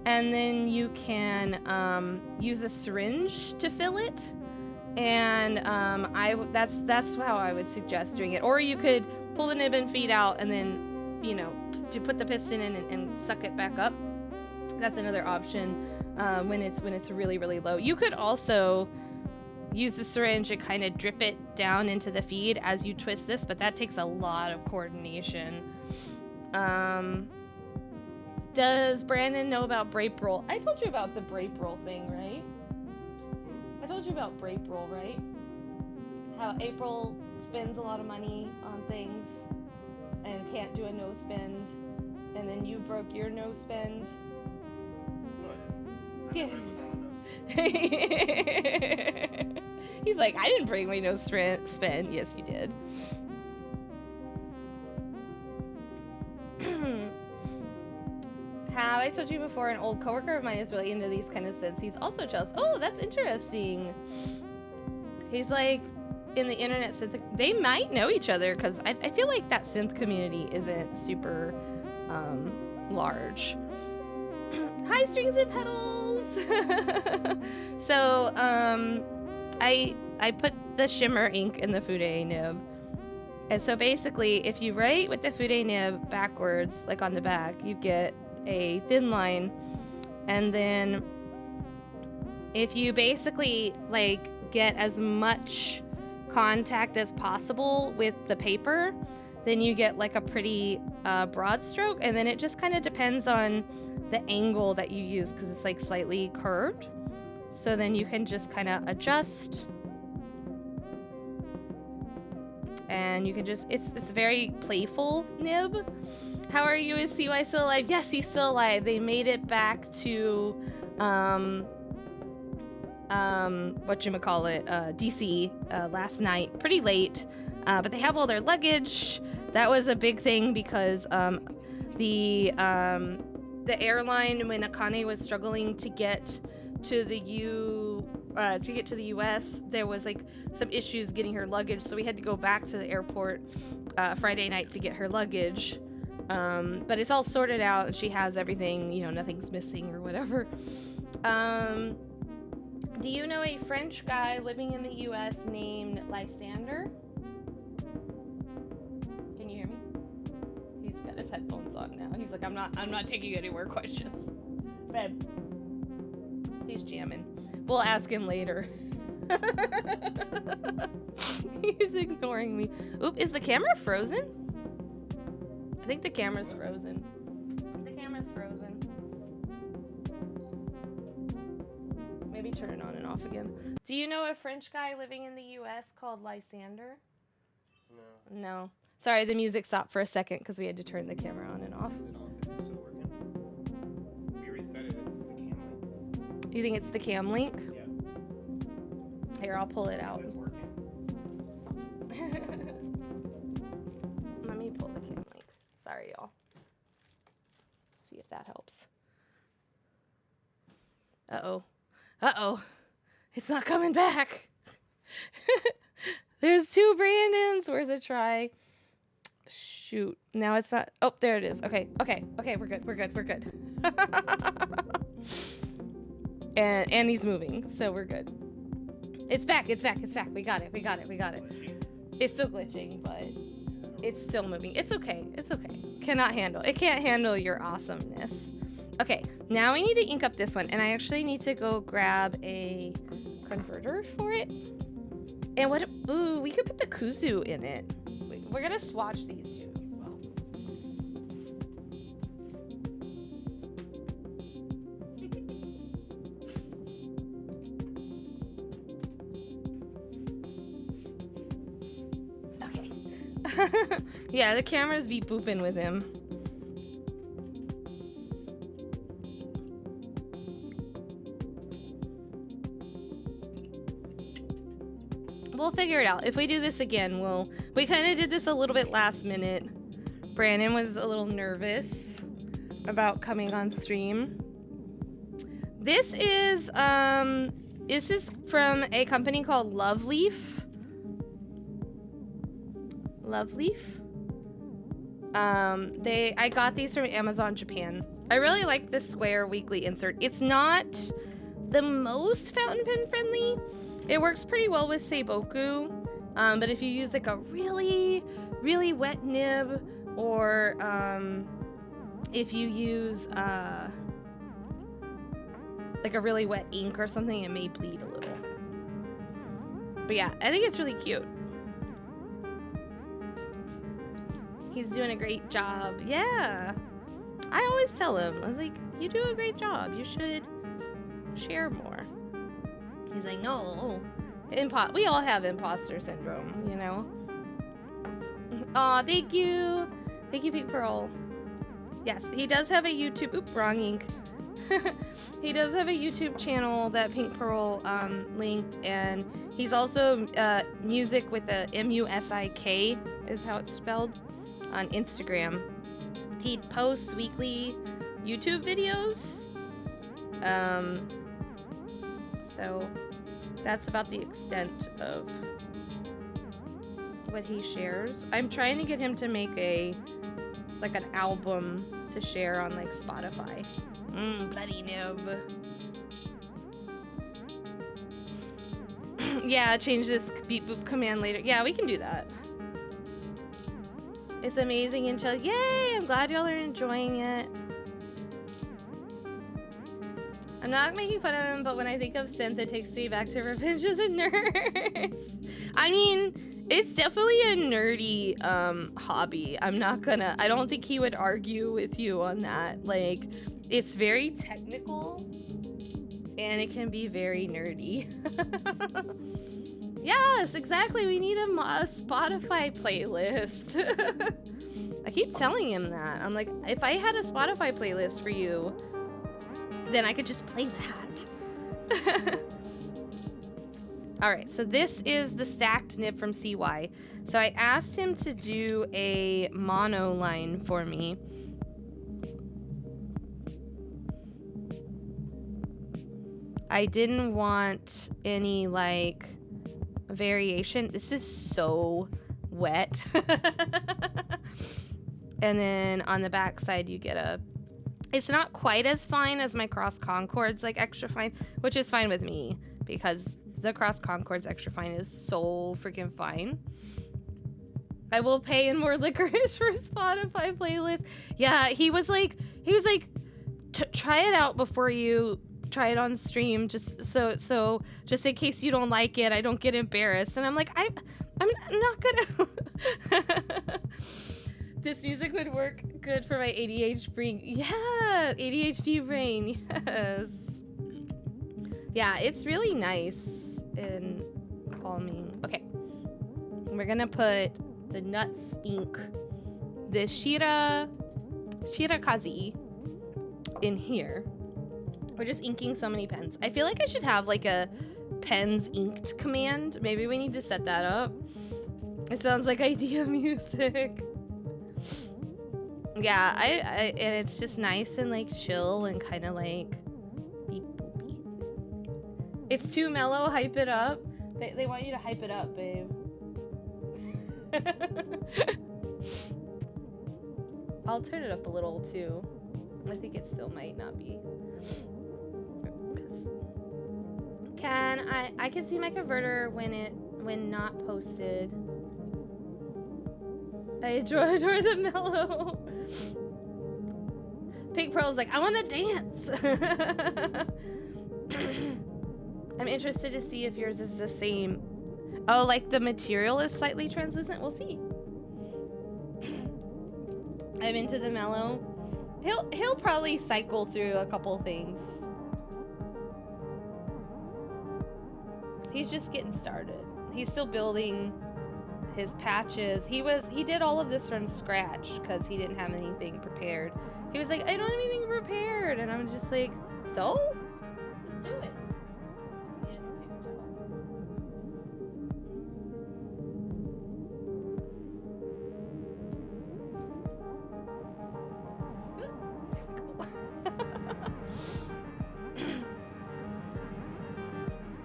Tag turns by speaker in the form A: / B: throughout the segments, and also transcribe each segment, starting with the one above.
A: and then you can use a syringe to fill it. And that's how I would suggest doing it. Or you could pull the nib and feed out, and then to put the piston in and suck it back up. That's another option when it's really, really low. You could also use the syringe and kind of drip it down into the feed as you twist this, but that takes a lot of coordination. Does Brandon know about Brape Roll? I told you about the Brape Roll thing, right? I told you about Brape Roll, right? How April spends a lot of money on things and can't do a no spend, and then you broke your no spend. Yeah. He's like, I didn't bring my no spend. Yes, you did. Have I told you before, an old coworker of mine is really into these kind of synths. He's also jealous. Oh, that's interesting. He's like, in the internet synth, they might know each other, because I feel like that synth community isn't super large. Hi, strings and pedals. So I put the shimmer ink in the Fude nib, and so basically if you write with the Fude nib backwards, like on the back, you get a thin line, and then if you basically like get as much contact as possible with the paper, then you get like a pretty broad stroke, and then it just kind of depends on the angle that you use, because it's like slightly curved, so then you can just kind of adjust, and you can just, it's very playful nib. How are you? Is CY still alive? Yes, he's still alive. They made it back to whatchamacallit, DC last night, pretty late, but they have all their luggage. That was a big thing, because the airline, when Akane was struggling to get to the US, there was like some issues getting her luggage, so we had to go back to the airport Friday night to get her luggage. But it's all sorted out, and she has everything, nothing's missing or whatever. Do you know a French guy living in the US named Lysander? Can you hear me? He's got his headphones on now. He's like, I'm not taking any more questions. Babe, he's jamming. We'll ask him later. He's ignoring me. Oop, is the camera frozen? I think the camera's frozen. The camera's frozen. Maybe turn it on and off again. Do you know a French guy living in the US called Lysander? No. No. Sorry, the music stopped for a second because we had to turn the camera on and off.
B: Is it on? Is it still working? We reset it. It's the cam link.
A: You think it's the cam link?
B: Yeah.
A: Here, I'll pull it out.
B: It's working.
A: Let me pull the cam link. Sorry, y'all. See if that helps. Uh-oh. Uh-oh. It's not coming back. There's 2 Brandons worth a try. Shoot. Now it's not. Oh, there it is. Okay. We're good. And he's moving, so we're good. It's back. We got it. It's still glitching, but it's still moving. It's okay. It can't handle your awesomeness. Okay, now we need to ink up this one, and I actually need to go grab a converter for it. And we could put the kuzu in it. We're gonna swatch these two as well. Okay. Yeah, the cameras be booping with him. We'll figure it out. If we do this again, we kind of did this a little bit last minute. Brandon was a little nervous about coming on stream. This is from a company called Loveleaf. I got these from Amazon Japan. I really like the square weekly insert. It's not the most fountain pen friendly. It works pretty well with Seiboku, but if you use like a really, really wet nib, or if you use like a really wet ink or something, it may bleed a little. But yeah, I think it's really cute. He's doing a great job. Yeah. I always tell him, I was like, you do a great job. You should share more. He's like, no. We all have imposter syndrome, you know? Aw, thank you. Thank you, Pink Pearl. Yes, he does have a YouTube... Oop, wrong ink. He does have a YouTube channel that Pink Pearl linked, and he's also music with a M-U-S-I-K is how it's spelled on Instagram. He posts weekly YouTube videos. So that's about the extent of what he shares. I'm trying to get him to make an album to share on like Spotify. Bloody nib. Yeah, change this beep boop command later. Yeah, we can do that. It's amazing and chill. Yay! I'm glad y'all are enjoying it. I'm not making fun of him, but when I think of synth, it takes me back to Revenge of the Nerds. I mean, it's definitely a nerdy hobby. I don't think he would argue with you on that. Like, it's very technical, and it can be very nerdy. Yes, exactly. We need a Spotify playlist. I keep telling him that. I'm like, if I had a Spotify playlist for you, then I could just play that. All right, so this is the stacked nib from CY. So I asked him to do a mono line for me. I didn't want any like variation. This is so wet. And then on the back side you get it's not quite as fine as my cross concord's like extra fine, which is fine with me because the cross concord's extra fine is so freaking fine. I will pay in more licorice for Spotify playlist. Yeah, he was like try it out before you try it on stream, just so just in case you don't like it, I don't get embarrassed. And I'm like, I'm not gonna. This music would work good for my ADHD brain. Yeah, ADHD brain. Yes. Yeah, it's really nice and calming. Okay, we're gonna put the Nuts ink, the Shirakazi in here. We're just inking so many pens. I feel like I should have like a pens inked command. Maybe we need to set that up. It sounds like idea music. Yeah, and it's just nice and like chill and kind of like beep boopy. It's too mellow. Hype it up. They want you to hype it up, babe. I'll turn it up a little too. I think it still might not be. I can see my converter when not posted. I adore the mellow. Pink Pearl's like, I want to dance. I'm interested to see if yours is the same. Oh, like the material is slightly translucent? We'll see. I'm into the mellow. He'll probably cycle through a couple things. He's just getting started. He's still building his patches. He did all of this from scratch because he didn't have anything prepared. He was like, I don't have anything prepared. And I'm just like, so? Just do it.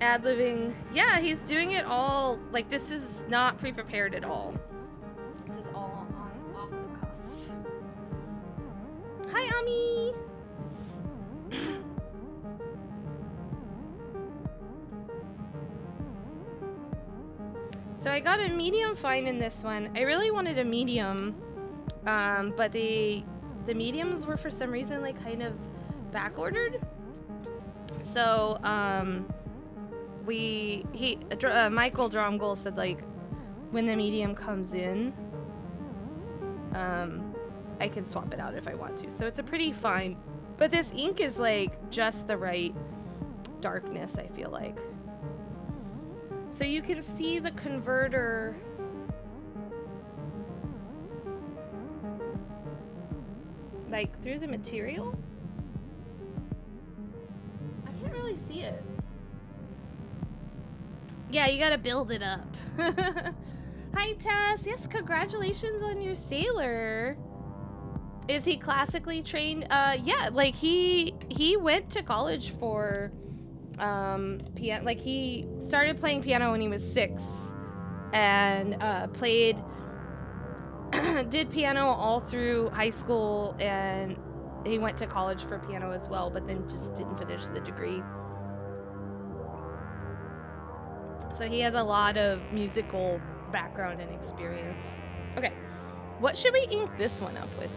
A: Ad-libbing. Yeah, he's doing it all. Like, this is not pre-prepared at all. This is all off the cuff. Hi, Ami. So I got a medium fine in this one. I really wanted a medium, but the mediums were for some reason like kind of back ordered. So Michael Dromgold said like when the medium comes in, I can swap it out if I want to. So it's a pretty fine, but this ink is like just the right darkness, I feel like. So you can see the converter like through the material. I can't really see it. Yeah, you gotta build it up. Hi, Tess. Yes, congratulations on your sailor. Is he classically trained? Yeah, like he went to college for piano. Like he started playing piano when he was 6 and did piano all through high school, and he went to college for piano as well, but then just didn't finish the degree. So he has a lot of musical background and experience. Okay, what should we ink this one up with?